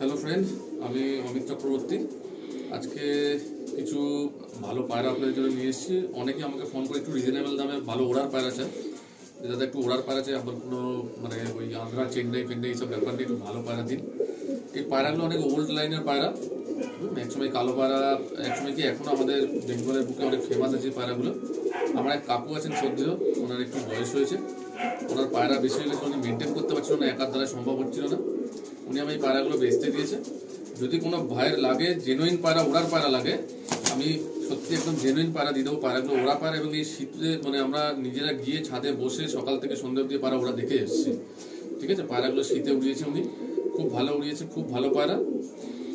Hello friend, আমি অমিত চক্রবর্তী। আজকে কিছু ভালো পায়রা আপনাদের জন্য নিয়ে এসেছি। অনেকেই আমাকে ফোন করে একটু রিজনেবল দামে ভালো ওড়ার পায়রা চায়, যাতে একটু ওড়ার পায়রা চাই, আবার কোনো মানে ওই আন্ধ্রা চেন্নাই ফেন্নাই এইসব ব্যাপার নিয়ে একটু ভালো পায়রা দিন। এই পায়রাগুলো অনেক ওল্ড লাইনের পায়রা, একসময় কালো পায়রা, একসময় কি এখনও আমাদের বেঙ্গলের বুকে অনেক ফেমাস আছে পায়রাগুলো। আমার এক কাকু আছেন শ্রদ্ধেয়, ওনার একটু বয়স হয়েছে, ওনার পায়রা বেশি হয়ে গেছে, উনি মেনটেন করতে পারছিল না, একার দ্বারা সম্ভব হচ্ছিল না। উনি আমি এই পায়রাগুলো বেচতে দিয়েছে। যদি কোনো ভাইয়ের লাগে জেনুইন পায়রা, ওড়ার পায়রা লাগে, আমি সত্যি একদম জেনুইন পায়রা দিয়ে দেবো। পায়রাগুলো ওড়া পায়রা, এবং এই শীতে মানে আমরা নিজেরা গিয়ে ছাদে বসে সকাল থেকে সন্ধ্যা অবধি পায়রা ওরা দেখে এসেছি। ঠিক আছে, পায়রাগুলো শীতে উড়িয়েছে উনি, খুব ভালো উড়িয়েছে, খুব ভালো পায়রা।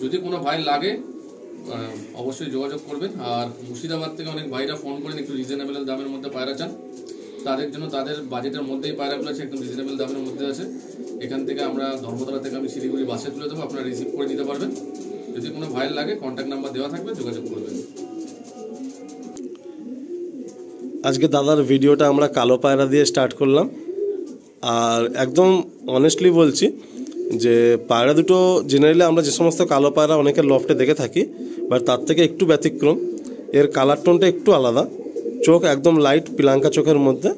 যদি কোনো ভাই লাগে অবশ্যই যোগাযোগ করবেন। আর মুর্শিদাবাদ থেকে অনেক ভাইরা ফোন করেন একটু রিজনেবল দামের মধ্যে পায়রা চান, তাদের জন্য তাদের বাজেটের মধ্যেই পায়রাগুলো আছে, একদম রিজনেবল দামের মধ্যে আছে। এখান থেকে আমরা ধর্মতলা থেকে আমি শিলিগুড়ি বাসে তুলে দেবো, আপনারা রিসিভ করে নিতে পারবেন। যদি কোনো ভাইয়ের লাগে কন্ট্যাক্ট নাম্বার দেওয়া থাকবে, যোগাযোগ করবেন। আজকে দাদার ভিডিওটা আমরা কালো পায়রা দিয়ে স্টার্ট করলাম। আর একদম অনেস্টলি বলছি যে পায়রা দুটো জেনারেলি আমরা যে সমস্ত কালো পায়রা অনেকের লফটে দেখে থাকি, বাট তার থেকে একটু ব্যতিক্রম। এর কালার টোনটা একটু আলাদা, চোখ একদম লাইট পিলাঙ্কা চোখের মধ্যে।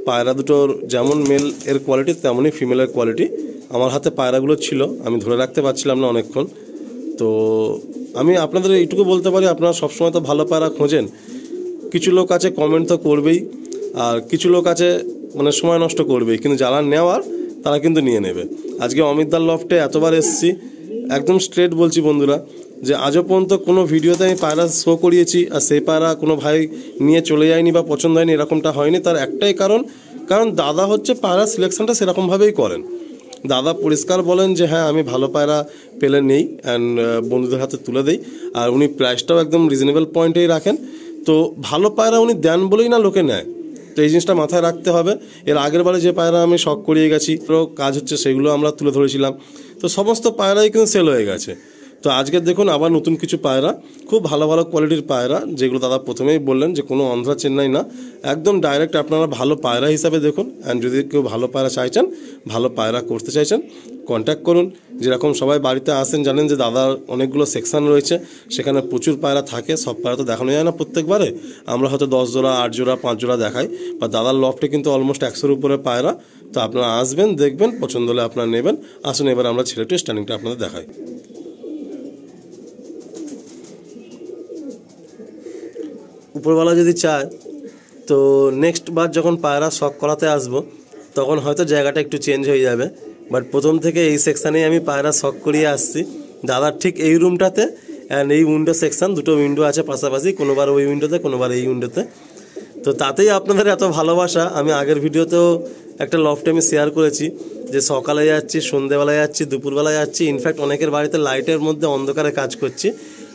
পায়রা দুটোর যেমন মেল এর কোয়ালিটি তেমনই ফিমেলের কোয়ালিটি। আমার হাতে পায়রাগুলো ছিল, আমি ধরে রাখতে পারছিলাম না অনেকক্ষণ। তো আমি আপনাদের এইটুকু বলতে পারি, আপনারা সবসময় তো ভালো পায়রা খোঁজেন। কিছু লোক আছে কমেন্ট তো করবেই, আর কিছু লোক আছে মানে সময় নষ্ট করবেই, কিন্তু যারা নেওয়ার তারা কিন্তু নিয়ে নেবে। আজকে অমিতদার লফটে এতবার এসেছি, একদম স্ট্রেট বলছি বন্ধুরা, যে আজও পর্যন্ত কোনো ভিডিওতে আমি পায়রা শো করিয়েছি আর সেই পায়রা কোনো ভাই নিয়ে চলে যায়নি বা পছন্দ হয়নি, এরকমটা হয়নি। তার একটাই কারণ দাদা হচ্ছে পায়রা সিলেকশনটা সেরকমভাবেই করেন। দাদা পরিষ্কার বলেন যে হ্যাঁ আমি ভালো পায়রা পেলে নেই অ্যান্ড বন্ধুদের হাতে তুলে দেই, আর উনি প্রাইসটাও একদম রিজনেবল পয়েন্টেই রাখেন। তো ভালো পায়রা উনি দেন বলেই না লোকে নেয়, তো এই জিনিসটা মাথায় রাখতে হবে। এর আগের বারে যে পায়রা আমি শখ করিয়ে গেছি, তো কাজ হচ্ছে সেগুলো আমরা তুলে ধরেছিলাম, তো সমস্ত পায়রাই কিন্তু সেল হয়ে গেছে। তো আজকে দেখুন আবার নতুন কিছু পায়রা, খুব ভালো ভালো কোয়ালিটির পায়রা, যেগুলো দাদা প্রথমেই বললেন যে কোনো আন্ধ্রা চেন্নাই না, একদম ডাইরেক্ট আপনারা ভালো পায়রা হিসাবে দেখুন। অ্যান্ড যদি কেউ ভালো পায়রা চাইছেন, ভালো পায়রা করতে চাইছেন, কন্ট্যাক্ট করুন। যেরকম সবাই বাড়িতে আসেন জানেন যে দাদার অনেকগুলো সেকশন রয়েছে, সেখানে প্রচুর পায়রা থাকে। সব পায়রা তো দেখানো যায় না প্রত্যেকবারে, আমরা হয়তো 10 জোড়া 8 জোড়া 5 জোড়া দেখাই, বা দাদার লফটে কিন্তু অলমোস্ট 100-র উপরে পায়রা। তো আপনারা আসবেন, দেখবেন, পছন্দ হলে আপনারা নেবেন। আসুন এবার আমরা ছেলেটি স্ট্যান্ডিংটা আপনাদের দেখাই। উপরওয়ালা যদি চায় তো নেক্সট বার যখন পায়রা শখ করাতে আসবো তখন হয়তো জায়গাটা একটু চেঞ্জ হয়ে যাবে, বাট প্রথম থেকে এই সেকশানেই আমি পায়রা শখ করিয়ে আসছি। দাদার ঠিক এই রুমটাতে অ্যান্ড এই উইন্ডো সেকশান, দুটো উইন্ডো আছে পাশাপাশি, কোনোবার ওই উইন্ডোতে কোনোবার এই উইন্ডোতে। তো তাতেই আপনাদের এত ভালোবাসা। আমি আগের ভিডিওতেও একটা লফটে আমি শেয়ার করেছি যে সকালে যাচ্ছি, সন্ধ্যেবেলায় যাচ্ছি, দুপুরবেলায় যাচ্ছি, ইনফ্যাক্ট অনেকের বাড়িতে লাইটের মধ্যে অন্ধকারে কাজ করছি।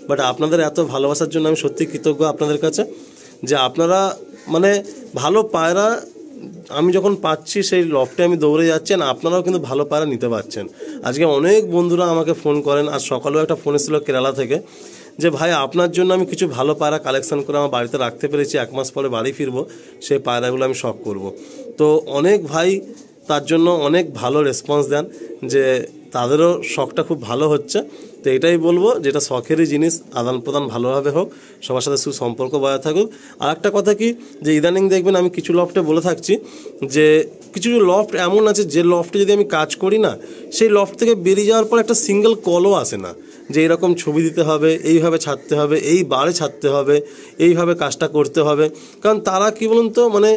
বাট আপনাদের এত ভালোবাসার জন্য আমি সত্যি কৃতজ্ঞ আপনাদের কাছে, যে আপনারা মানে ভালো পায়রা আমি যখন পাচ্ছি সেই লফটে আমি দৌড়ে যাচ্ছি, আর আপনারাও কিন্তু ভালো পায়রা নিতে পারছেন। আজকে অনেক বন্ধুরা আমাকে ফোন করেন, আর সকালেও একটা ফোন এসেছিলো কেরালা থেকে, যে ভাই আপনার জন্য আমি কিছু ভালো পায়রা কালেকশন করে আমার বাড়িতে রাখতে পেরেছি, 1 মাস পরে বাড়ি ফিরবো, সেই পায়রাগুলো আমি শখ করব। তো অনেক ভাই তার জন্য অনেক ভালো রেসপন্স দেন, যে তাদেরও শখটা খুব ভালো হচ্ছে। তো এটাই বলবো, যেটা শখেরই জিনিস, আদান প্রদান ভালোভাবে হোক, সবার সাথে সুসম্পর্ক বজায় থাকুক। আর একটা কথা কি, যে ইদানিং দেখবেন আমি কিছু লফটে বলে থাকছি যে কিছু লফট এমন আছে যে লফটে যদি আমি কাজ করি না, সেই লফট থেকে বেরিয়ে যাওয়ার পর একটা সিঙ্গেল কলও আসে না, যে এরকম ছবি দিতে হবে, এইভাবে ছাড়তে হবে, এই বারে ছাড়তে হবে, এইভাবে কাজটা করতে হবে। কারণ তারা কি বলুন তো, মানে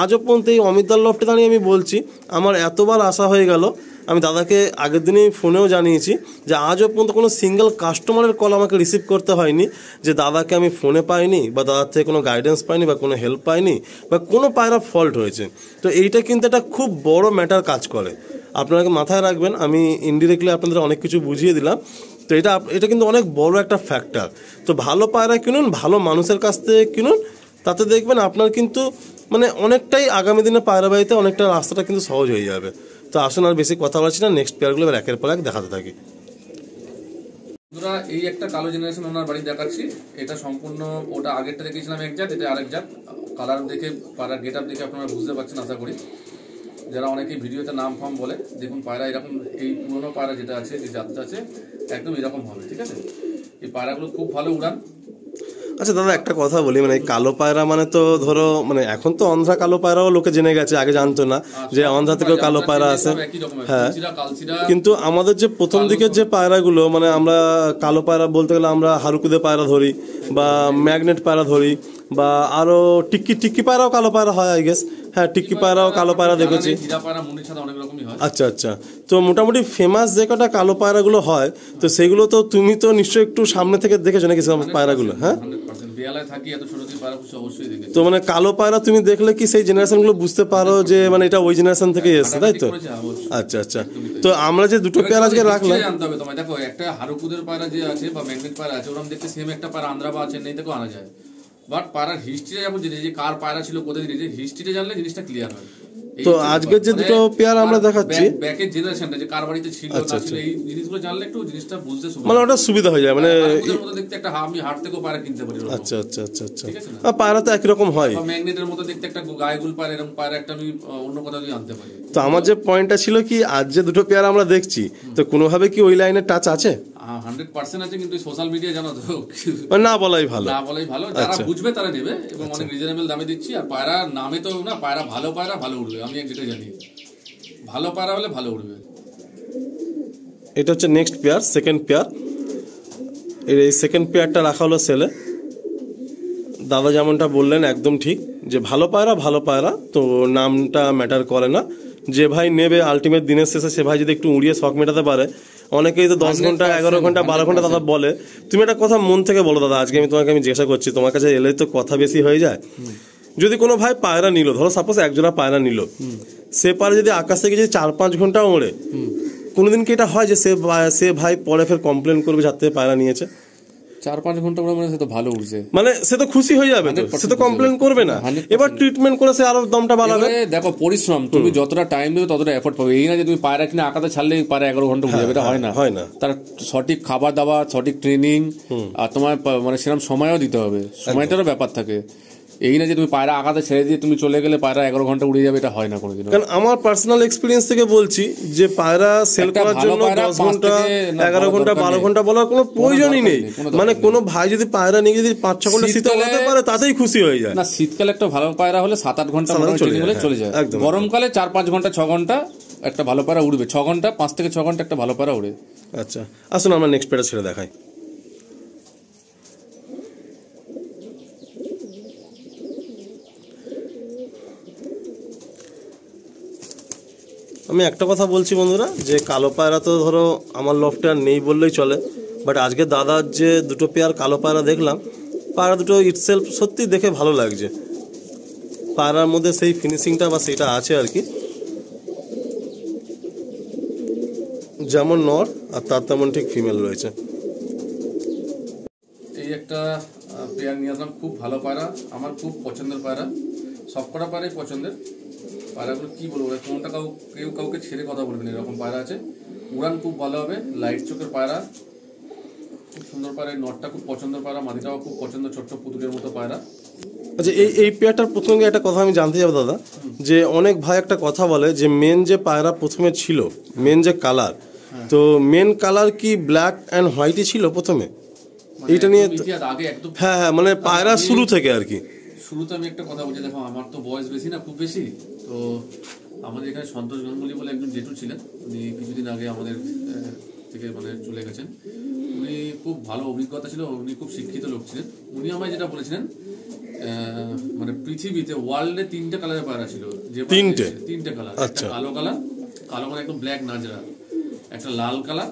আজও পর্যন্ত এই অমিতদার লফটে দাঁড়িয়ে আমি বলছি, আমার এতবার আশা হয়ে গেল, আমি দাদাকে আগের দিনেই ফোনেও জানিয়েছি যে আজও পর্যন্ত কোনো সিঙ্গেল কাস্টমারের কল আমাকে রিসিভ করতে হয়নি যে দাদাকে আমি ফোনে পাইনি, বা দাদার থেকে কোনো গাইডেন্স পাইনি, বা কোনো হেল্প পাইনি, বা কোনো পায়রা ফল্ট হয়েছে। তো এইটা কিন্তু একটা খুব বড় ম্যাটার কাজ করে, আপনাকে মাথায় রাখবেন। আমি ইনডিরেক্টলি আপনাদের অনেক কিছু বুঝিয়ে দিলাম, তো এটা কিন্তু অনেক বড় একটা ফ্যাক্টর। তো ভালো পায়রা কিনুন, ভালো মানুষের কাছ থেকে কিনুন, তাতে দেখবেন আপনার কিন্তু মানে অনেকটাই আগামী দিনে পায়রা বাড়িতে অনেকটা রাস্তাটা কিন্তু সহজ হয়ে যাবে। তো আসুন আর বেশি কথা বলছি না, নেক্সট পেয়ারগুলো এবার একের পর এক দেখাতে থাকি। বন্ধুরা, এই একটা কালো জেনারেশন ওনার বাড়ি দেখাচ্ছি। এটা সম্পূর্ণ ওটা আগেরটা দেখেছিলাম এক জাত, এটা আরেক জাত। কালার দেখে, পাড়ার গেট আপ দেখে আপনারা বুঝতে পারছেন আশা করি। যারা অনেকে ভিডিওতে নাম ফাম বলে, দেখুন পায়রা এরকম, এই পুরোনো পায়রা যেটা আছে, যে জাতটা আছে একদম এরকম হবে, ঠিক আছে। এই পায়রাগুলো খুব ভালো উড়ান। আচ্ছা দাদা একটা কথা বলি, মানে কালো পায়রা মানে তো ধরো মানে এখন তো অন্ধ্রা কালো পায়রাও লোকে জেনে গেছে, আগে জানতো না যে অন্ধ্রা থেকেও কালো পায়রা আছে। হ্যাঁ, কিন্তু আমাদের যে প্রথম দিকের যে পায়রাগুলো, মানে আমরা কালো পায়রা বলতে গেলে আমরা হারুকুদে পায়রা ধরি বা ম্যাগনেট পায়রা ধরি, বা আরো টিক্কি টিক্কি পায়রাও কালো পায়রা হয় আই গেস। হ্যাঁ, টিক্কি পায়রাও কালো পায়রা দেখেছি। আচ্ছা আচ্ছা, তো মোটামুটি ফেমাস যে কটা কালো পায়রাগুলো হয়, তো সেগুলো তো তুমি তো নিশ্চয়ই একটু সামনে থেকে দেখেছো নাকি পায়রাগুলো? হ্যাঁ, তো মানে কালো পায়রা তুমি দেখলে কি সেই জেনারেশন গুলো বুঝতে পারো যে মানে এটা ওই জেনারেশন থেকে এসেছে, তাই তো? আচ্ছা আচ্ছা, তো আমরা যে দুটো পেয়ার আজকে রাখলাম, দেখো একটা হারুকুদের পায়রা যে আছে বা ম্যাগনেট পায়রা আছে, ওরকম দেখতে সেম একটা পায়রা আন্ধ্রা বা চেন্নাই থেকেও আনা যায়। বাট পায়রার হিস্ট্রিটা যেমন জিনিস, যে কার পায়রা ছিল, কোথায় দিয়েছে, হিস্ট্রিটা জানলে জিনিসটা ক্লিয়ার হয়। তো আজকে যে দুটো পেয়ার আমরা দেখাচ্ছি, ব্যাকের জেনারেশনটা যে কার বাড়িতে ছিল না ছিল, এই জিনিসগুলো জানলে একটু জিনিসটা বুঝতে সুবিধা, মানে ওটা সুবিধা হয়ে যায়। মানে এর মধ্যে দেখতে একটা আমি হাট থেকেও পায়রা কিনতে পারি। আচ্ছা আচ্ছা আচ্ছা আচ্ছা, পায়রা তো একই রকম হয়। ম্যাগনেটের মতো দেখতে একটা গায়গুল পায়রা, এরকম পায়রা একটা আমি অন্য কোথাও দিয়ে আনতে পারি। তো আমার যে পয়েন্টটা ছিল কি, আজ যে দুটো পেয়ার আমরা দেখছি, তো কোনোভাবে কি ওই লাইনের টাচ আছে? 100% আছে, কিন্তু সোশ্যাল মিডিয়া জানো তো, না বলাই ভালো, না বলাই ভালো। যারা বুঝবে তারা নেবে, এবং অনেক রিজনেবল দামে দিচ্ছি। আর পায়রা নামে তো না, পায়রা ভালো পায়রা ভালো উড়বে, আমি যেটা জানি, ভালো পায়রা হলে ভালো উড়বে। এটা হচ্ছে নেক্সট পেয়ার, সেকেন্ড পেয়ার। এই সেকেন্ড পেয়ারটা রাখা হলো সেলে। দাদা যেমনটা বললেন একদম ঠিক, যে ভালো পায়রা, তো নামটা ম্যাটার করে না। যে ভাই নেবে আলটিমেট দিনের শেষে সে ভাই যদি একটু উড়িয়ে শখ মেটাতে পারে। অনেকেই তো 10 ঘন্টা 11 ঘন্টা 12 ঘন্টা দাদা বলে। তুমি একটা কথা মন থেকে বলো দাদা, আজকে আমি জিজ্ঞাসা করছি, তোমার কাছে এলে তো কথা বেশি হয়ে যায়। যদি কোনো ভাই পায়রা নিল, ধরো সাপোজ একজোড়া পায়রা নিল, সে পারে যদি আকাশ থেকে যদি 4-5 ঘন্টা ওড়ে, কোনোদিন কি এটা হয় যে সে ভাই পরে ফের কমপ্লেন করবে যার থেকে পায়রা নিয়েছে? 4-5 ঘন্টা মানে সে তো ভালো উঠছে, মানে সে তো খুশি হয়ে যাবে, তো সে তো কমপ্লেন করবে না। এবার ট্রিটমেন্ট করে সে আরো দামটা বাড়াবে। দেখো পরিশ্রম, তুমি যতটা টাইম দেবে ততটা এফোর্ট পাবে। এই না যে তুমি পায়রা কিনে আকাতে ছাড়লে পায়রা 11 ঘন্টা উঠে যাবে, এটা হয় না। তার সঠিক খাবার দাবার, সঠিক ট্রেনিং, আর তোমার মানে সেরকম সময়ও দিতে হবে, সময়টারও ব্যাপার থাকে। এই না যে তুমি পায়রা আকাতে ছেড়ে দিয়ে তুমি চলে গেলে পায়রা 11 ঘন্টা উড়ে যাবে, এটা হয় না কোনোদিন। কারণ আমার পার্সোনাল এক্সপিরিয়েন্স থেকে বলছি যে পায়রা সেল করার জন্য 10 ঘন্টা 11 ঘন্টা 12 ঘন্টা বলার কোনো প্রয়োজনই নেই। মানে কোনো ভাই যদি পায়রা নিয়ে যদি 5-6 ঘন্টা শীতে উড়াতে পারে তাতেই খুশি হয়ে যায়। না, শীতকালে একটা ভালো পায়রা হলে 7-8 ঘন্টা চলে যায়। গরমকালে 4-5 ঘন্টা 6 ঘন্টা একটা ভালো পায়রা উড়বে। 6 ঘন্টা 5 থেকে 6 ঘন্টা একটা ভালো পায়রা উড়ে। আচ্ছা, আসুন আমরা নেক্সট পেয়ারটা ছেড়ে দেখাই। আমি একটা কথা বলছি বন্ধুরা, যে কালো পায়রা তো ধরো আমার লফটে আর নেই বললেই চলে, বাট আজকে দাদার যে দুটো পেয়ার কালো পায়রা দেখলাম, পায়রা দুটো ইটসেলফ সত্যি দেখে ভালো লাগছে। পায়রার মধ্যে সেই ফিনিশিংটা বা সেটা আছে আর কি, যেমন নর আর তার তেমন ঠিক ফিমেল রয়েছে। এই একটা পেয়ার নিয়ে আসলাম, খুব ভালো পায়রা, আমার খুব পছন্দের পায়রা, সবকটা পায়রাই পছন্দের। পায়রাগুলো কি বলবো, কোনটা কেউ কাউকে ছেড়ে কথা বলবেন, এরকম পায়রা আছে। উড়ান খুব ভালো হবে, লাইট চোখের পায়রা, খুব সুন্দর পায়রা। নটটা খুব পছন্দের পায়রা, মাদিটাও খুব পছন্দ, ছোট্ট পুতুলের মতো পায়রা। আচ্ছা, এই পেয়ারটার প্রসঙ্গে একটা কথা আমি জানতে যাবো দাদা, যে অনেক ভাই একটা কথা বলে যে মেন যে পায়রা প্রথমে ছিল, মেন যে কালার, তো মেন কালার কি ব্ল্যাক অ্যান্ড হোয়াইটই ছিল প্রথমে? এইটা নিয়ে হ্যাঁ হ্যাঁ, মানে পায়রা শুরু থেকে আর কি। শুরুতে আমি একটা কথা বলছি, দেখো আমার তো বয়স বেশি না, খুব বেশি তো। আমাদের এখানে সন্তোষ গাঙ্গুলি বলে একজন জেঠু ছিলেন, উনি কিছুদিন আগে আমাদের থেকে মানে চলে গেছেন। উনি খুব ভালো অভিজ্ঞতা ছিল, উনি খুব শিক্ষিত লোক ছিলেন। উনি আমায় যেটা বলেছিলেন, মানে পৃথিবীতে ওয়ার্ল্ডে 3টে কালারের পায়রা ছিল, যে 3টে কালার, একটা কালো কালার একদম ব্ল্যাক নাজরা, একটা লাল কালার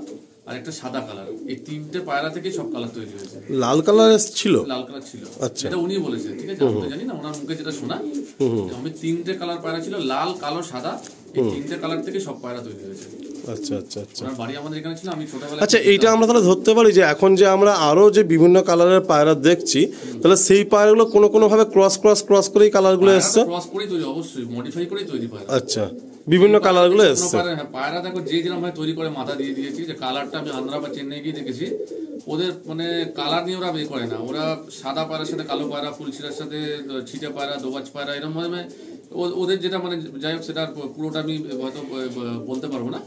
আর একটা সাদা কালার। এই 3টে পায়রা থেকে সব কালার তৈরি হয়েছে। লাল কালার ছিল? লাল কালার ছিল, এটা উনি বলেছেন, ঠিক আছে, আমি জানি না, ওনার মুখে যেটা শোনা। আমি 3টে কালার পায়রা ছিল, লাল কালো সাদা, এই 3টে কালার থেকে সব পায়রা তৈরি হয়েছে। আচ্ছা আচ্ছা আচ্ছা, ওনার বাড়ি আমাদের এখানে ছিল, আমি ছোটবেলায়। আচ্ছা, এইটা আমরা তাহলে ধরতে পারি যে এখন যে আমরা আরো যে বিভিন্ন কালারের পায়রা দেখছি, তাহলে সেই পায়রাগুলো কোনো ভাবে ক্রস করেই কালারগুলো এসছে? ক্রস করেই তৈরি, অবশ্যই মডিফাই করেই তৈরি পায়রা। আচ্ছা, বিভিন্ন কালারগুলো এসছে। পায়রা দেখো যে যেরকম ভাবে তৈরি করে মাথা দিয়ে দিয়েছি, যে কালারটা আমি আন্ধ্রা বা চেন্নাই গিয়ে দেখেছি, ওদের মানে কালার নিয়ে ওরা করে না। ওরা সাদা পায়রার সাথে কালো পায়রা, ফুলছিরার সাথে ছিটে পায়রা, দোবাজ পায়রা, এরকম ভাবে ওদের যেটা মানে যাই হোক সেটা পুরোটা আমি হয়তো বলতে পারবো না,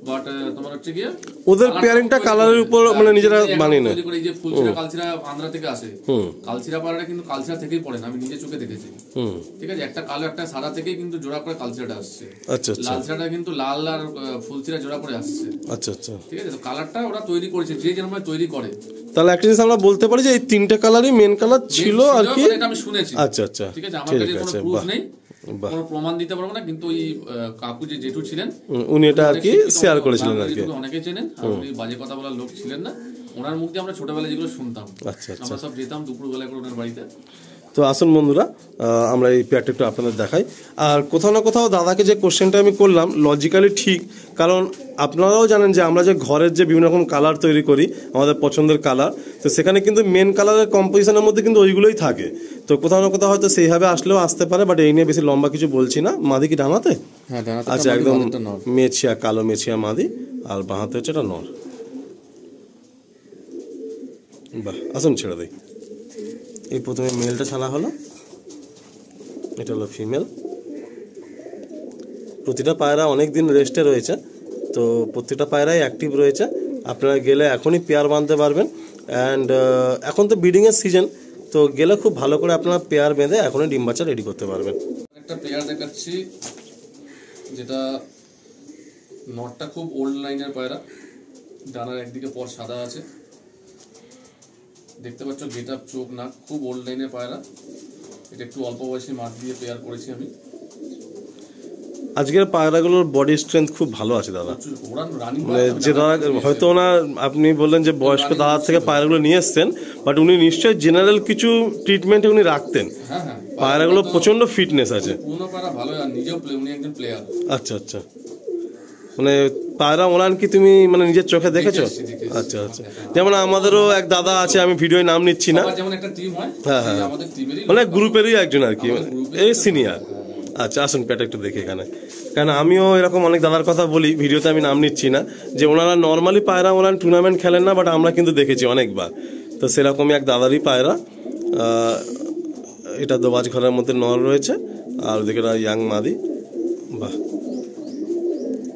বাট তোমার হচ্ছে গিয়ে ওদের পেয়ারিংটা কালারের উপর মানে নিজেরা বানিয়ে নেয়। এই যে ফুলচিরা কালচিরা আন্ধ্রা থেকে আসে, কালচিরা পাড়াটা কিন্তু কালচিরা থেকেই পড়ে না, আমি নিজে চোখে দেখেছি। ঠিক আছে, একটা কালো একটা সাদা থেকেই কিন্তু জোড়া করে কালচিরাটা আসছে। আচ্ছা আচ্ছা। লাল চিরাটা কিন্তু লাল আর ফুলচিরা জোড়া করে আসছে। আচ্ছা আচ্ছা। ঠিক আছে, তো কালারটা ওরা তৈরি করেছে, যে যেরকম তৈরি করে। তাহলে একটা জিনিস আমরা বলতে পারি যে এই তিনটে কালারই মেন কালার ছিল আর কি, এটা আমি শুনেছি। আচ্ছা আচ্ছা, ঠিক আছে, আমার কাছে কোনো প্রুফ নেই, কোনো প্রমাণ দিতে পারবো না, কিন্তু ওই কাকু যে জেঠু ছিলেন উনি এটা আর কি শেয়ার করেছিলেন আর কি, অনেকে চেনেন, আর উনি বাজে কথা বলার লোক ছিলেন না। ওনার মুখ দিয়ে আমরা ছোটবেলায় যেগুলো শুনতাম, আচ্ছা আচ্ছা, আমরা সব যেতাম দুপুরবেলা করে ওনার বাড়িতে। তো আসুন বন্ধুরা, আমরা এই পেয়ারটা একটু আপনাদের দেখাই। আর কোথাও না কোথাও দাদাকে যে কোশ্চেনটা আমি করলাম লজিক্যালি ঠিক, কারণ আপনারাও জানেন যে আমরা যে ঘরের যে বিভিন্ন রকম কালার তৈরি করি আমাদের পছন্দের কালার, তো সেখানে কিন্তু মেন কালারের কম্পোজিশনের মধ্যে কিন্তু ওইগুলোই থাকে। তো কোথাও না কোথাও হয়তো সেইভাবে আসলেও আসতে পারে, বাট এই নিয়ে বেশি লম্বা কিছু বলছি না। মাদি কি ডানাতে? হ্যাঁ ডানাতে। আচ্ছা, একদম মেছিয়া, কালো মেছিয়া মাদি, আর বাঁহাতে হচ্ছে এটা নর। বাহ, আসুন ছেড়ে দিই। এই প্রথমে মেলটা ছাড়া হলো, এটা হলো ফিমেল। প্রতিটা পায়রা অনেক দিন রেস্টে রয়েছে, তো প্রতিটা পায়রাই অ্যাক্টিভ রয়েছে। আপনারা গেলে এখনই পেয়ার বাঁধতে পারবেন। অ্যান্ড এখন তো ব্রিডিংয়ের সিজন, তো গেলে খুব ভালো করে আপনারা পেয়ার বেঁধে এখনই ডিম বাচ্চা রেডি করতে পারবেন। একটা পেয়ার দেখাচ্ছি, যেটা নটটা খুব ওল্ড লাইনের পায়রা, ডানার একদিকে পর সাদা আছে, দেখতে পাচ্ছ গেট আপ, চোখ, নাক, খুব ওল্ড লাইনের পায়রা। এটা একটু অল্প বয়সী মাঠ দিয়ে পেয়ার করেছি আমি। আজকের পায়রাগুলোর বডি স্ট্রেংথ খুব ভালো আছে দাদা, মানে যে দাদা হয়তো ওনার আপনি বললেন যে বয়স্ক দাদার থেকে পায়রাগুলো নিয়ে এসছেন, বাট উনি নিশ্চয়ই জেনারেল কিছু ট্রিটমেন্টে উনি রাখতেন। পায়রাগুলো প্রচন্ড ফিটনেস আছে, পুরনো পায়রা ভালো, আর নিজেও উনি একজন প্লেয়ার। আচ্ছা আচ্ছা, মানে পায়রা ওনার কি তুমি মানে নিজের চোখে দেখেছো? আচ্ছা আচ্ছা, যেমন আমাদেরও এক দাদা আছে, আমি ভিডিওয় নাম নিচ্ছি না, হ্যাঁ হ্যাঁ, মানে গ্রুপেরই একজন আর কি, এই সিনিয়র। আচ্ছা আসুন পেটা একটু দেখি এখানে, কারণ আমিও এরকম অনেক দাদার কথা বলি, ভিডিওতে আমি নাম নিচ্ছি না, যে ওনারা নর্মালি পায়রা ওনারা টুর্নামেন্ট খেলেন না, বাট আমরা কিন্তু দেখেছি অনেকবার। তো সেরকমই এক দাদারই পায়রা, এটা দোবাজ ঘরের মধ্যে নর রয়েছে, আর ওদিকে ইয়াং মাদি। বাহ,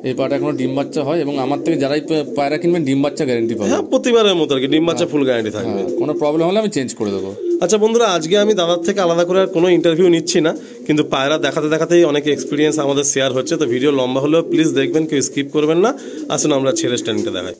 এই পায়রা এখনো ডিম বাচ্চা হয়, এবং আমার থেকে যারাই পায়রা কিনবেন ডিম বাচ্চা গ্যারান্টি পাবেন। হ্যাঁ, প্রতিবারের মতো আর কি, ডিম বাচ্চা ফুল গ্যারান্টি থাকবে, কোনো প্রবলেম হলে আমি চেঞ্জ করে দেবো। আচ্ছা বন্ধুরা, আজকে আমি দাদার থেকে আলাদা করে আর কোনো ইন্টারভিউ নিচ্ছি না, কিন্তু পায়রা দেখাতে দেখাতেই অনেক এক্সপিরিয়েন্স আমাদের শেয়ার হচ্ছে। তো ভিডিও লম্বা হলেও প্লিজ দেখবেন, কেউ স্কিপ করবেন না। আসুন আমরা ছেড়ে স্ট্যান্ডটা দেখাই।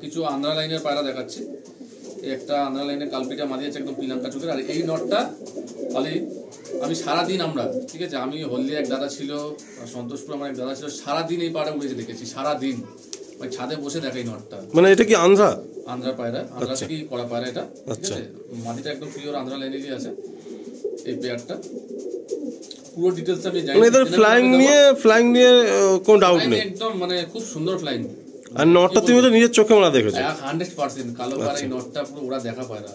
কিছু আন্ধ্রা লাইনের পায়রা দেখাচ্ছি। একটা আন্ধ্রা লাইনের কালপিটা মাদি আছে, একদম পিলাঙ্কা চোখের। আর এই নটটা খালি আমি সারাদিন, আমরা ঠিক আছে, আমি হলদিয়া এক দাদা ছিল, সন্তোষপুর আমার এক দাদা ছিল, সারাদিন এই পায়রা উড়েছে দেখেছি, সারাদিন ওই ছাদে বসে দেখাই নটটা। মানে এটা কি আন্ধ্রা পায়রা, আন্ধ্রা কি করা পায়রা এটা। আচ্ছা, মাদিটা একদম পিওর আন্ধ্রা লাইনেরই আছে। এই পেয়ারটা পুরো ডিটেইলস আমি জানি, এদের ফ্লাইং নিয়ে কোনো ডাউট নেই, একদম মানে খুব সুন্দর ফ্লাইং। আর নটটা তুমি তো নিজের চোখে ওরা দেখেছো? 100% কালো পায়রা, এই নটটা পুরো ওরা দেখা পায়রা,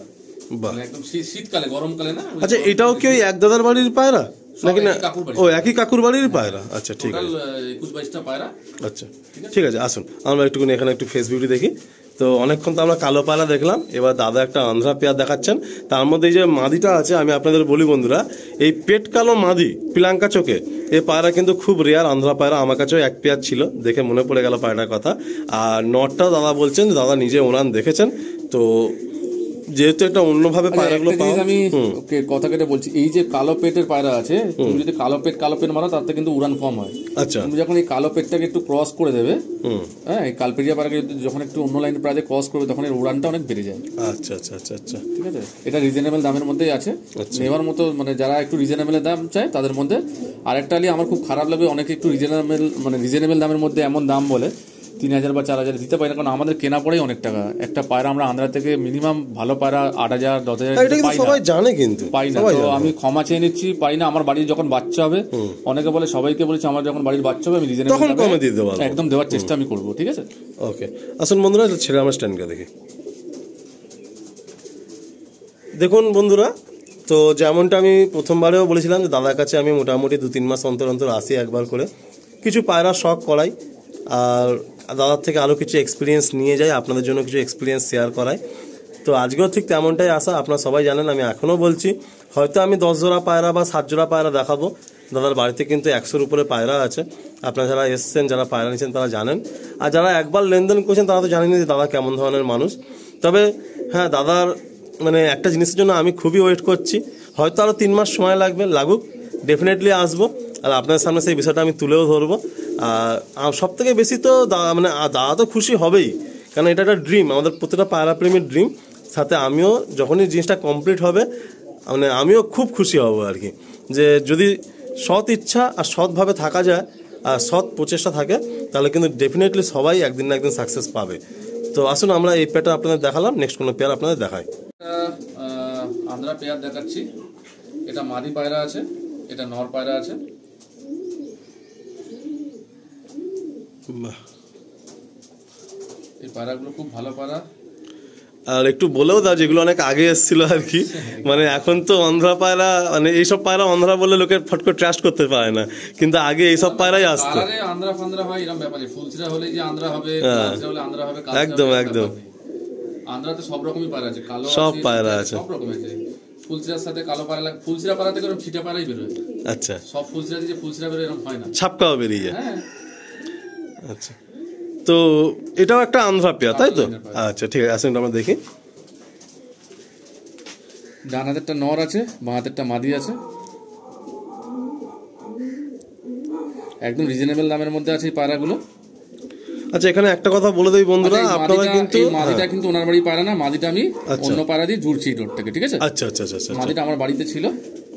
মানে একদম শীতকালে, গরমকালে না। আচ্ছা, এটাও কি ওই এক দাদার বাড়ির পায়রা নাকি না? ও একই কাকুর বাড়ির পায়রা। আচ্ছা ঠিক আছে, 21-22টা পায়রা। আচ্ছা ঠিক আছে, আসুন আমরা একটুখানি এখানে একটু ফেস বিউটি দেখি। তো অনেকক্ষণ তো আমরা কালো পায়রা দেখলাম, এবার দাদা একটা আন্ধ্রা পেয়ার দেখাচ্ছেন। তার মধ্যে এই যে মাদিটা আছে, আমি আপনাদের বলি বন্ধুরা, এই পেট কালো মাদি পিলাঙ্কা চোখে, এই পায়রা কিন্তু খুব রেয়ার আন্ধ্রা পায়রা। আমার কাছেও এক পেয়ার ছিল, দেখে মনে পড়ে গেল পায়রার কথা। আর নটটা দাদা বলছেন, দাদা নিজে ওনান দেখেছেন। তো যেহেতু একটা অন্যভাবে পায়রাগুলো পাওয়া, আমি কথা কেটে বলছি, এই যে কালো পেটের পায়রা আছে, তুমি যদি কালো পেট মারো তাতে কিন্তু উড়ান কম হয়। আচ্ছা, তুমি যখন এই কালো পেটটাকে একটু ক্রস করে দেবে, হ্যাঁ, এই কালপেটিয়া পায়রাকে যখন একটু অন্য লাইনের প্রায় ক্রস করবে, তখন এর উড়ানটা অনেক বেড়ে যায়। আচ্ছা আচ্ছা আচ্ছা আচ্ছা, ঠিক আছে, এটা রিজনেবল দামের মধ্যেই আছে, নেওয়ার মতো, মানে যারা একটু রিজনেবল দাম চায় তাদের মধ্যে। আরেকটা আমার খুব খারাপ লাগে, অনেকে একটু রিজনেবল দামের মধ্যে এমন দাম বলে 3000 বা 4000 দিতে পারি না, কারণ আমাদের কেনা পড়েই অনেক টাকা। একটা পায়রা আমরা আন্ধ্রা থেকে মিনিমাম ভালো পায়রা 8000 10,000 সবাই জানে, কিন্তু পাই না। তো আমি ক্ষমা চেয়ে নিচ্ছি, পাই না। আমার বাড়ির যখন বাচ্চা হবে, অনেকে বলে, সবাইকে বলেছি, আমার যখন বাড়ির বাচ্চা হবে আমি রিজনেবল দামে একদম দেওয়ার চেষ্টা আমি করবো। ঠিক আছে, ওকে। আসুন বন্ধুরা, ছেড়ে আমরা স্ট্যান্ডকে দেখি। দেখুন বন্ধুরা, তো যেমনটা আমি প্রথমবারেও বলেছিলাম যে দাদার কাছে আমি মোটামুটি 2-3 মাস অন্তর অন্তর আসি একবার করে, কিছু পায়রা শখ করাই, আর দাদার থেকে আরও কিছু এক্সপিরিয়েন্স নিয়ে যাই, আপনাদের জন্য কিছু এক্সপিরিয়েন্স শেয়ার করাই। তো আজকেও ঠিক তেমনটাই আসা। আপনারা সবাই জানেন, আমি এখনও বলছি, হয়তো আমি 10 জোড়া পায়রা বা 7 জোড়া পায়রা দেখাবো। দাদার বাড়িতে কিন্তু 100-র উপরে পায়রা আছে। আপনারা যারা এসছেন, যারা পায়রা নিয়েছেন তারা জানেন, আর যারা একবার লেনদেন করেছেন তারা তো জানেন যে দাদা কেমন ধরনের মানুষ। তবে হ্যাঁ, দাদার মানে একটা জিনিসের জন্য আমি খুবই ওয়েট করছি, হয়তো আরও 3 মাস সময় লাগুক, ডেফিনেটলি আসবো, আর আপনার সামনে সেই বিষয়টা আমি তুলেও ধরবো। আর সব থেকে বেশি তো মানে দাদা তো খুশি হবেই, কারণ এটা একটা ড্রিম, আমাদের প্রত্যেকটা পায়রা প্রেমীর ড্রিম। সাথে আমিও যখনই জিনিসটা কমপ্লিট হবে, মানে আমিও খুব খুশি হব আর কি, যে যদি সৎ ইচ্ছা আর সৎভাবে থাকা যায় আর সৎ প্রচেষ্টা থাকে, তাহলে কিন্তু ডেফিনেটলি সবাই একদিন না একদিন সাকসেস পাবে। তো আসুন আমরা এই পেয়ারটা আপনাদের দেখালাম, নেক্সট কোনো পেয়ার আপনাদের দেখাই। আন্ধ্রা পেয়ার দেখাচ্ছি। এটা মাদি পায়রা আছে, এটা নর পায়রা আছে। এই পায়রাগুলো খুব ভালো পায়রা। আর একটু বলেও দাও, যেগুলো অনেক আগে এসেছিল আর কি, মানে এখন তো অন্ধ্রা পায়রা, মানে এইসব পায়রা অন্ধ্রা বললে লোকে ফট করে ট্রাস্ট করতে পারে না, কিন্তু আগে এইসব পায়রাই আসতো। আন্ধ্রা ফান্দ্রা হয় এরকম ব্যাপারে, ফুলছিরা হলে যে আন্ধ্রা হবে, হলে আন্ধ্রা হবে, একদম একদম। আন্ধ্রাতে সব রকমই পায়রা আছে, কালো সব পায়রা আছে, সব রকম আছে। ফুলছিরার সাথে কালো পায়রা লাগে, ফুলছিরা পায়রা থেকে এরকম ছিটে পায়রাই বেরোয়। আচ্ছা, সব ফুলছিরা দিয়ে ফুলছিরা বেরোয় এরকম হয় না, ছাপকাও বেরিয়ে যায়। হ্যাঁ, আচ্ছা, তো এটাও একটা আন্ধ্রা পেয়ার তাই তো? আচ্ছা ঠিক আছে, আসুন আমরা দেখি। ডান হাতেরটা নর আছে, বাঁ হাতেরটা মাদি আছে। একদম রিজনেবল দামের মধ্যে আছে এই পায়রাগুলো। আচ্ছা, এখানে একটা কথা বলে দেই বন্ধুরা, আপনারা কিন্তু মাদিটা কিন্তু ওনার বাড়ি পায়রা না, মাদিটা আমি অন্য পায়রা দিয়ে জুড়ছি রোড থেকে, ঠিক আছে? আচ্ছা আচ্ছা আচ্ছা, মাদিটা আমার বাড়িতে ছিল,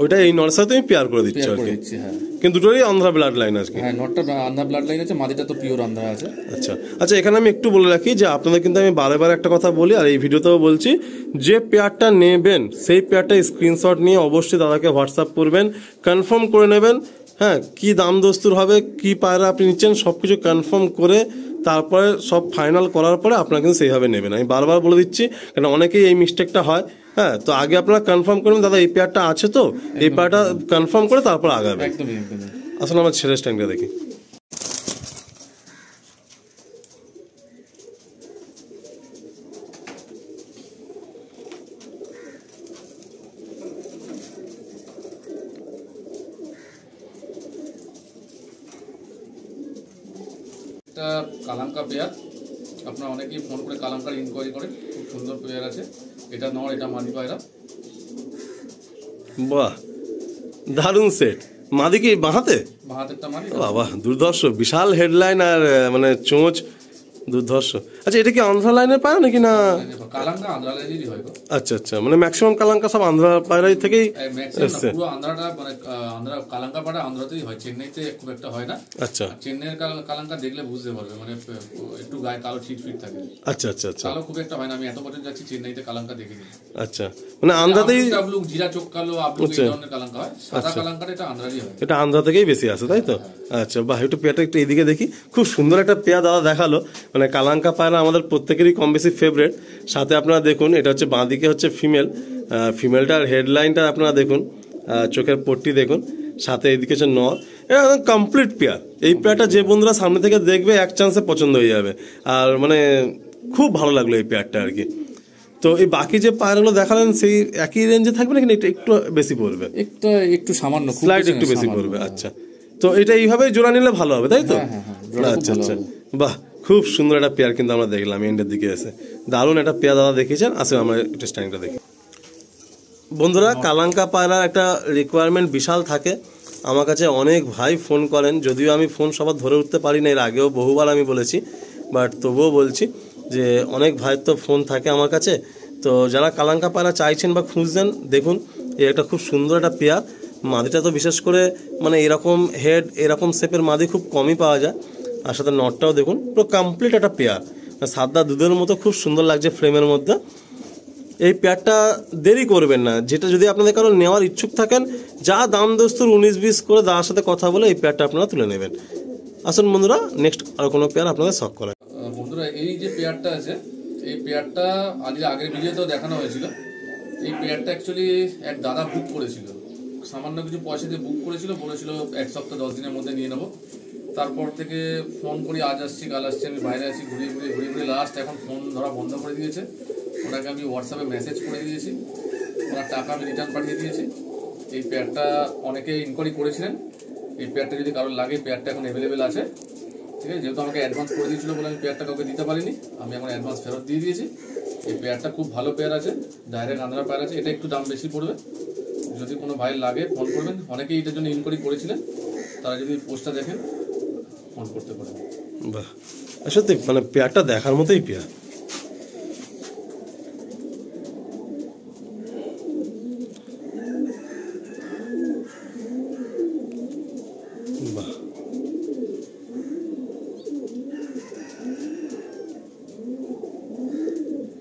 ওইটা এই নরের সাথে আমি পেয়ার করে দিচ্ছি আর কি। হ্যাঁ, কিন্তু দুটোরই আন্ধ্রা ব্লাড লাইন আছে। হ্যাঁ, নটটা আন্ধ্রা ব্লাড লাইন আছে, মাদিটা তো পিওর আন্ধ্রা আছে। আচ্ছা আচ্ছা, এখানে আমি একটু বলে রাখি যে আপনাদের কিন্তু আমি বারে একটা কথা বলি, আর এই ভিডিওতেও বলছি, যে পেয়ারটা নেবেন সেই পেয়ারটা স্ক্রিনশট নিয়ে অবশ্যই দাদাকে হোয়াটসঅ্যাপ করবেন, কনফার্ম করে নেবেন। হ্যাঁ, কি দাম দস্তুর হবে, কি পায়রা আপনি নিচ্ছেন, সব কিছু কনফার্ম করে তারপরে সব ফাইনাল করার পরে আপনারা কিন্তু সেইভাবে নেবেন। আমি বারবার বলে দিচ্ছি, কারণ অনেকেই এই মিস্টেকটা হয়। হ্যাঁ, তো আগে আপনারা কনফার্ম করবেন দাদা এই পেয়ারটা আছে তো, এই পেয়ারটা কনফার্ম করে তারপর আগাবে। আসলে আমার ছেলের স্ট্যান্ডটা দেখি। এটা কালাঙ্কা পেয়ার, আপনারা অনেকেই ফোন করে কালাঙ্কার ইনকোয়ারি করেন, খুব সুন্দর পেয়ার আছে। এটা নর, এটা মাদি পায়রা। বাহ, দারুণ সেট। মাদি কি বাহাতে? বাহাতেরটা মাদি। বাহ, দুর্ধর্ষ, বিশাল হেডলাইন আর মানে চোঁচ, দুর্ধর্ষ। আচ্ছা, এটা কি আন্ধ্রা লাইনের পায়রা নাকি না? কালাঙ্কা আন্ধ্রা লাইনেরই হয়। আচ্ছা আচ্ছা, মানে ম্যাক্সিমাম কালাঙ্কা সব আন্ধ্রা পায়রাই থেকেই এসছে। পুরো আন্ধ্রাটা মানে আন্ধ্রা কালাঙ্কা পায়রা আন্ধ্রাতেই হয়, চেন্নাইতে খুব একটা হয় না। আচ্ছা, চেন্নাইয়ের কালাঙ্কা দেখলে বুঝতে পারবে, মানে একটু গায়ে কালো ছিটফিট থাকে। আচ্ছা আচ্ছা আচ্ছা, কালো খুব একটা হয় না, আমি এত বছর যাচ্ছি চেন্নাইতে কালাঙ্কা দেখিনি। আচ্ছা, মানে আন্ধ্রাতেই আবলুক, জিরা চোখ কালো, আবলুক এই ধরনের কালাঙ্কা হয়। সাদা কালাঙ্কাটা এটা আন্ধ্রারই হয়, এটা আন্ধ্রা থেকেই বেশি আসে তাই তো? আচ্ছা বাহ, একটু পেয়ারটা একটু এদিকে দেখি। খুব সুন্দর একটা পেয়ার দাদা দেখালো, মানে কালাঙ্কা পায়রা আমাদের প্রত্যেকেরই কম বেশি ফেভারিট। সাথে আপনারা দেখুন, এটা হচ্ছে বাঁ দিকে হচ্ছে ফিমেল, ফিমেলটার হেডলাইনটা আপনারা দেখুন, চোখের পট্টি দেখুন, সাথে এদিকে হচ্ছে নর। এটা কমপ্লিট পেয়ার। এই পেয়ারটা যে বন্ধুরা সামনে থেকে দেখবে এক চান্সে পছন্দ হয়ে যাবে, আর মানে খুব ভালো লাগলো এই পেয়ারটা আর কি। তো এই বাকি যে পায়রাগুলো দেখালেন সেই একই রেঞ্জে থাকবে নাকি একটু বেশি পড়বে? একটু সামান্য, স্লাইড একটু বেশি পড়বে। আচ্ছা, তো এটা এইভাবে জোড়া নিলে ভালো হবে তাই তো? আচ্ছা আচ্ছা, বাহ, খুব সুন্দর একটা পেয়ার কিন্তু আমরা দেখলাম এন্ডের দিকে এসে। দারুণ একটা পেয়ার দাদা দেখিয়েছেন। আসলে আমরা একটু স্ট্যান্ডটা দেখি। বন্ধুরা, কালাঙ্কা পায়রার একটা রিকোয়ারমেন্ট বিশাল থাকে। আমার কাছে অনেক ভাই ফোন করেন, যদিও আমি ফোন সবার ধরে উঠতে পারি না, এর আগেও বহুবার আমি বলেছি, বাট তবুও বলছি যে অনেক ভাইয়ের তো ফোন থাকে আমার কাছে। তো যারা কালাঙ্কা পায়রা চাইছেন বা খুঁজছেন, দেখুন এই একটা খুব সুন্দর একটা পেয়ার। মাদিটা তো বিশেষ করে মানে এরকম হেড, এরকম শেপের মাদি খুব কমই পাওয়া যায়। আর সাথে নটটাও দেখুন, পুরো কমপ্লিট একটা পেয়ার, সাদা দুধের মতো খুব সুন্দর লাগছে ফ্রেমের মধ্যে। এই পেয়ারটা দেরি করবেন না, যেটা যদি আপনাদের কারো নেওয়ার ইচ্ছুক থাকেন, যা দাম দস্তুর 19-20 করে দাদার সাথে কথা বলে এই পেয়ারটা আপনারা তুলে নেবেন। আসুন বন্ধুরা, নেক্সট আর কোনো পেয়ার আপনাদের শখ করে। বন্ধুরা, এই যে পেয়ারটা আছে, এই পেয়ারটা আগের ভিডিওতেও দেখানো হয়েছিল। এই পেয়ারটা অ্যাকচুয়ালি এক দাদা বুক করেছিল, সামান্য কিছু পয়সা দিয়ে বুক করেছিল, বলেছিল 1 সপ্তাহ 10 দিনের মধ্যে নিয়ে নেবো। তারপর থেকে ফোন করি, আজ আসছি কাল আসছি, আমি বাইরে আছি, ঘুরিয়ে লাস্ট এখন ফোন ধরা বন্ধ করে দিয়েছে। ওনাকে আমি হোয়াটসঅ্যাপে মেসেজ করে দিয়েছি, ওনার টাকা আমি রিটার্ন পাঠিয়ে দিয়েছি। এই পেয়ারটা অনেকে ইনকোয়ারি করেছিলেন, এই পেয়ারটা যদি কারোর লাগে পেয়ারটা এখন অ্যাভেলেবেল আছে, ঠিক আছে। যেহেতু আমাকে অ্যাডভান্স করে দিয়েছিল বলে আমি পেয়ারটা কাউকে দিতে পারিনি, আমি এখন অ্যাডভান্স ফেরত দিয়ে দিয়েছি। এই পেয়ারটা খুব ভালো পেয়ার আছে, ডাইরেক্ট আন্ধ্রা পেয়ার আছে, এটা একটু দাম বেশি পড়বে। যদি কোনো ভাই লাগে ফোন করবেন, অনেকেই এটার জন্য ইনকোয়ারি করেছিলেন, তারা যদি পোস্টটা দেখেন ফোন করতে পারেন। বাহ, সত্যি মানে পেয়ারটা দেখার মতোই পেয়ার। বাহ,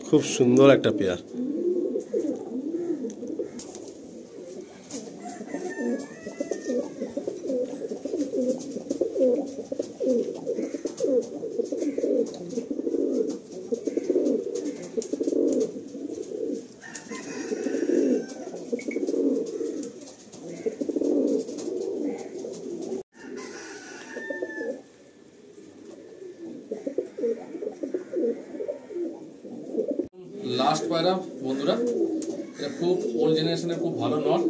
খুব সুন্দর একটা পেয়ার। লাস্ট পায়রা বন্ধুরা, এটা খুব ওল্ড জেনারেশনের খুব ভালো নট,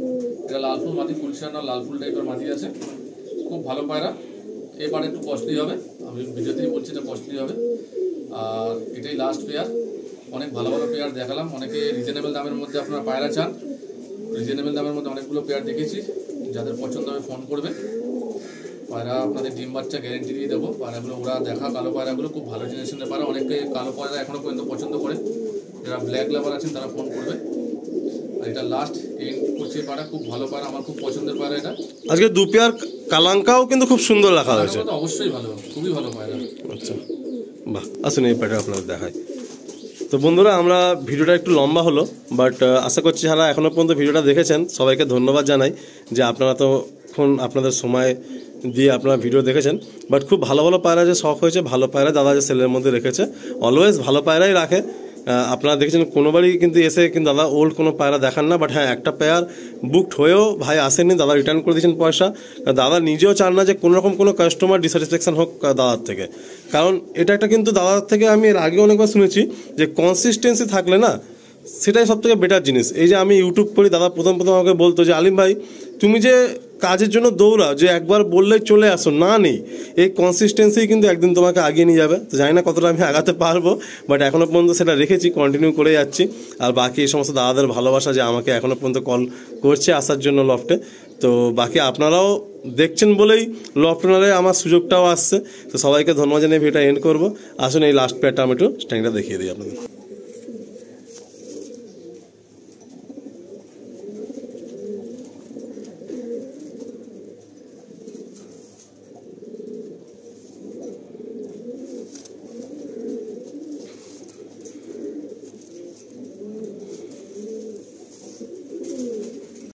এটা লালফুল মাটি, ফুলশিয়া নট, লালফুল টাইপের মাটি আছে, খুব ভালো পায়রা। এবারে একটু কস্টলি হবে, আমি ভিডিওতেই বলছি এটা কস্টলি হবে। আর এটাই লাস্ট পেয়ার, অনেক ভালো ভালো পেয়ার দেখালাম, অনেকে রিজনেবল দামের মধ্যে আপনারা পায়রা চান, রিজনেবল দামের মধ্যে অনেকগুলো পেয়ার দেখেছি, যাদের পছন্দ হবে ফোন করবে। পায়রা আপনাদের ডিম বাচ্চা গ্যারেন্টি দিয়ে দেবো। পায়রাগুলো ওরা দেখা কালো পায়রাগুলো খুব ভালো জেনারেশনের পায়রা, অনেকে কালো পায়রা এখনো পর্যন্ত পছন্দ করে, যারা ব্ল্যাক লাভার আছেন তারা ফোন করবে। আর এটা লাস্ট এন্ড করছে পায়রা, খুব ভালো পায়রা, আমার খুব পছন্দের পায়রা এটা। আজকে 2 পেয়ার কালাঙ্কাও কিন্তু খুব সুন্দর রাখা হয়েছে, অবশ্যই ভালো, খুবই ভালো পায়রা। আচ্ছা বাহ, আসুন এই পায়রা আপনাদের দেখায়। তো বন্ধুরা, আমরা ভিডিওটা একটু লম্বা হলো, বাট আশা করছি যারা এখনও পর্যন্ত ভিডিওটা দেখেছেন সবাইকে ধন্যবাদ জানাই, যে আপনারা তো আপনাদের সময় দিয়ে আপনারা ভিডিও দেখেছেন। বাট খুব ভালো ভালো পায়রা যে শখ হয়েছে, ভালো পায়রা দাদা যে সেলের মধ্যে রেখেছে, অলওয়েজ ভালো পায়রাই রাখে। আপনারা দেখেছেন কোনোবারই কিন্তু এসে কিন্তু দাদা ওল্ড কোনো পায়রা দেখান না। বাট হ্যাঁ, একটা পেয়ার বুকড হয়েও ভাই আসেননি, দাদা রিটার্ন করে দিয়েছেন পয়সা। দাদা নিজেও চান না যে কোনোরকম কোনো কাস্টমার ডিস্যাটিসফ্যাকশন হোক দাদার থেকে, কারণ এটা একটা কিন্তু দাদার থেকে আমি এর আগে অনেকবার শুনেছি যে কনসিস্টেন্সি থাকলে না সেটাই সব থেকে বেটার জিনিস। এই যে আমি ইউটিউব করি, দাদা প্রথম আমাকে বলতো যে আলিম ভাই তুমি যে কাজের জন্য দৌড়াও, যে একবার বললেই চলে আসো, না নেই, এই কনসিস্টেন্সি কিন্তু একদিন তোমাকে আগিয়ে নিয়ে যাবে। তো জানি না কতটা আমি আগাতে পারবো, বাট এখনও পর্যন্ত সেটা রেখেছি, কন্টিনিউ করে যাচ্ছি। আর বাকি এই সমস্ত দাদাদের ভালোবাসা যে আমাকে এখনও পর্যন্ত কল করছে আসার জন্য লফটে, তো বাকি আপনারাও দেখছেন বলেই লফটনারে আমার সুযোগটাও আসছে। তো সবাইকে ধন্যবাদ জানিয়ে ভিডিওটা এন্ড করবো। আসুন এই লাস্ট পেয়ারটা আমি একটু স্ট্যান্ডটা দেখিয়ে দিই আপনাদের।